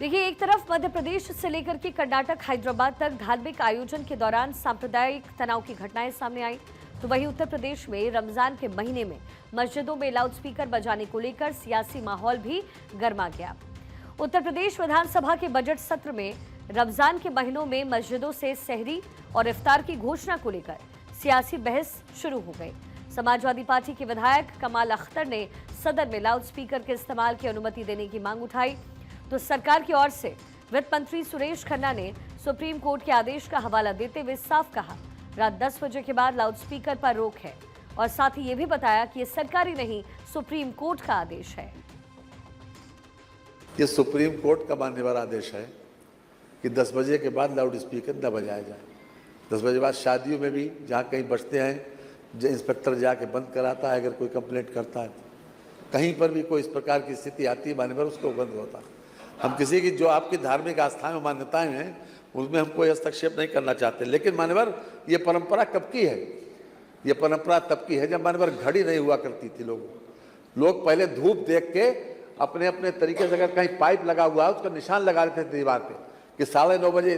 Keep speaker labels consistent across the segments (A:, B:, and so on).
A: देखिए, एक तरफ मध्य प्रदेश से लेकर के कर्नाटक हैदराबाद तक धार्मिक आयोजन के दौरान सांप्रदायिक तनाव की घटनाएं सामने आई, तो वहीं उत्तर प्रदेश में रमजान के महीने में मस्जिदों में लाउडस्पीकर बजाने को लेकर सियासी माहौल भी गर्मा गया। उत्तर प्रदेश विधानसभा के बजट सत्र में रमजान के महीनों में मस्जिदों से सहरी और इफ्तार की घोषणा को लेकर सियासी बहस शुरू हो गई। समाजवादी पार्टी के विधायक कमाल अख्तर ने सदन में लाउडस्पीकर के इस्तेमाल की अनुमति देने की मांग उठाई, तो सरकार की ओर से वित्त मंत्री सुरेश खन्ना ने सुप्रीम कोर्ट के आदेश का हवाला देते हुए साफ कहा, रात 10 बजे के बाद लाउडस्पीकर पर रोक है, और साथ ही ये भी बताया कि ये सरकारी नहीं, सुप्रीम कोर्ट का आदेश है।
B: ये सुप्रीम कोर्ट का मानने वाला आदेश है कि 10 बजे के बाद लाउडस्पीकर न बजाया जाए। 10 बजे बाद शादियों में भी जहाँ कहीं बजते हैं, जो इंस्पेक्टर जाके बंद कराता है, अगर कोई कंप्लेंट करता है, कहीं पर भी कोई इस प्रकार की स्थिति आती है मान्यवर, उसको बंद होता है। हम किसी की जो आपकी धार्मिक आस्थाएं और मान्यताएं हैं उसमें हम कोई हस्तक्षेप नहीं करना चाहते, लेकिन मान्यवर ये परंपरा कब की है? ये परंपरा तब की है जब मान्यवर घड़ी नहीं हुआ करती थी। लोग पहले धूप देख के अपने अपने तरीके से, अगर कहीं पाइप लगा हुआ है उसका निशान लगा देते थे दीवार पे कि 9:30 बजे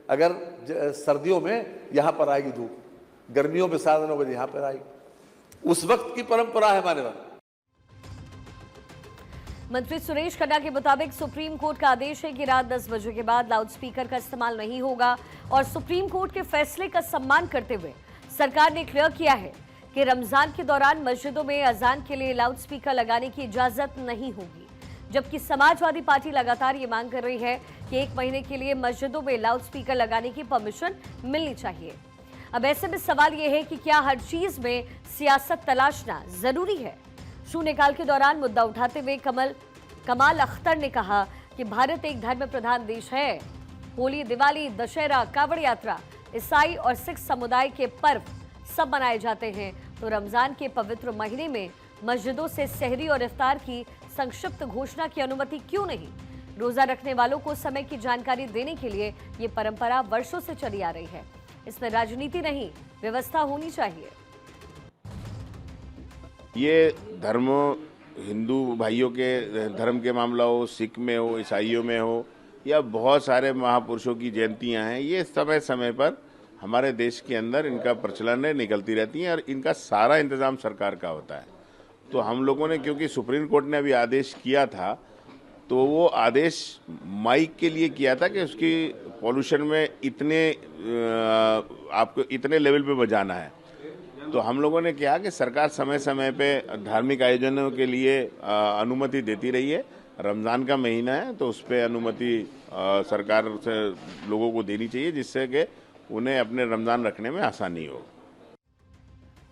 B: अगर सर्दियों में यहाँ पर आएगी धूप, गर्मियों में 9:30 बजे यहाँ पर आएगी। उस वक्त की परंपरा है मान्यवर।
A: मंत्री सुरेश खन्ना के मुताबिक सुप्रीम कोर्ट का आदेश है कि रात 10 बजे के बाद लाउडस्पीकर का इस्तेमाल नहीं होगा, और सुप्रीम कोर्ट के फैसले का सम्मान करते हुए सरकार ने क्लियर किया है कि रमजान के दौरान मस्जिदों में अजान के लिए लाउडस्पीकर लगाने की इजाजत नहीं होगी। जबकि समाजवादी पार्टी लगातार ये मांग कर रही है कि 1 महीने के लिए मस्जिदों में लाउडस्पीकर लगाने की परमिशन मिलनी चाहिए। अब ऐसे में सवाल यह है कि क्या हर चीज में सियासत तलाशना जरूरी है? शून्यकाल के दौरान मुद्दा उठाते हुए कमाल अख्तर ने कहा कि भारत एक धर्म प्रधान देश है। होली, दिवाली, दशहरा, कावड़ यात्रा, ईसाई और सिख समुदाय के पर्व सब मनाए जाते हैं, तो रमजान के पवित्र महीने में मस्जिदों से सहरी और इफ्तार की संक्षिप्त घोषणा की अनुमति क्यों नहीं? रोजा रखने वालों को समय की जानकारी देने के लिए ये परंपरा वर्षों से चली आ रही है। इसमें राजनीति नहीं, व्यवस्था होनी चाहिए।
C: ये धर्म हिंदू भाइयों के धर्म के मामला हो, सिख में हो, ईसाइयों में हो, या बहुत सारे महापुरुषों की जयंतियां हैं, ये समय समय पर हमारे देश के अंदर इनका प्रचलन निकलती रहती हैं और इनका सारा इंतजाम सरकार का होता है। तो हम लोगों ने, क्योंकि सुप्रीम कोर्ट ने अभी आदेश किया था, तो वो आदेश माइक के लिए किया था कि उसकी पॉल्यूशन में आपको इतने लेवल पे बजाना है। तो हम लोगों ने कहा कि सरकार समय समय पे धार्मिक आयोजनों के लिए अनुमति देती रही है। रमज़ान का महीना है तो उस पर अनुमति सरकार से लोगों को देनी चाहिए, जिससे कि उन्हें अपने रमज़ान रखने में आसानी हो।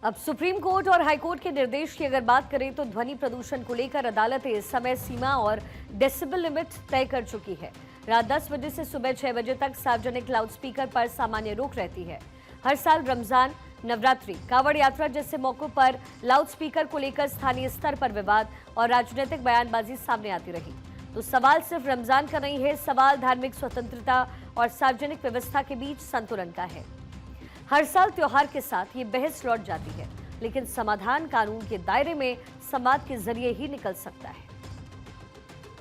A: अब सुप्रीम कोर्ट और हाईकोर्ट के निर्देश की अगर बात करें तो ध्वनि प्रदूषण को लेकर अदालतें समय सीमा और डेसिबल लिमिट तय कर चुकी है। रात 10 बजे से सुबह 6 बजे तक सार्वजनिक लाउडस्पीकर पर सामान्य रोक रहती है। हर साल रमजान, नवरात्रि, कावड़ यात्रा जैसे मौकों पर लाउडस्पीकर को लेकर स्थानीय स्तर पर विवाद और राजनीतिक बयानबाजी सामने आती रही। तो सवाल सिर्फ रमजान का नहीं है, सवाल धार्मिक स्वतंत्रता और सार्वजनिक व्यवस्था के बीच संतुलन का है। हर साल त्योहार के साथ ये बहस लौट जाती है, लेकिन समाधान कानून के दायरे में संवाद के जरिए ही निकल सकता है।